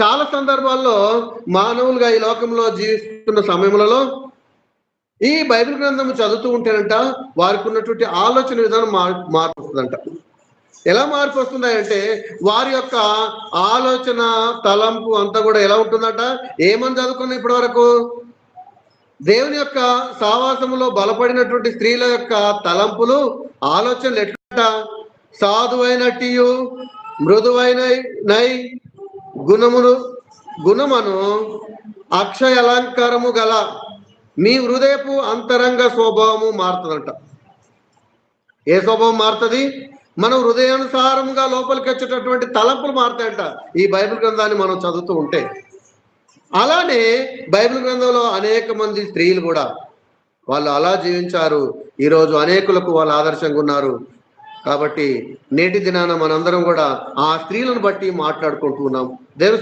చాలా సందర్భాల్లో మానవులుగా ఈ లోకంలో జీవిస్తున్న సమయములలో ఈ బైబిల్ గ్రంథం చదువుతూ ఉంటేనంట వారికి ఉన్నటువంటి ఆలోచన విధానం మార్పు వస్తుందంట. ఎలా మార్పు వస్తుందంటే వారి యొక్క ఆలోచన తలంపు అంతా కూడా ఎలా ఉంటుందట? ఏమని చదువుకున్నా ఇప్పటి వరకు? దేవుని యొక్క సావాసములో బలపడినటువంటి స్త్రీల యొక్క తలంపులు ఆలోచనలు ఎట్లంట? సాధువైనట్టియు మృదువైన గుణమను అక్షయ అలంకారము గల మీ హృదయపు అంతరంగ స్వభావము మారుతుందంట. ఏ స్వభావం మారుతుంది? మనం హృదయానుసారంగా లోపలికి వచ్చేటటువంటి తలంపులు మారుతాయంట ఈ బైబిల్ గ్రంథాన్ని మనం చదువుతూ ఉంటే. అలానే బైబిల్ గ్రంథంలో అనేక మంది స్త్రీలు కూడా వాళ్ళు అలా జీవించారు. ఈరోజు అనేకులకు వాళ్ళు ఆదర్శంగా ఉన్నారు. కాబట్టి నేటి దినాన మనందరం కూడా ఆ స్త్రీలను బట్టి మాట్లాడుకుంటూ ఉన్నాం. దేవుని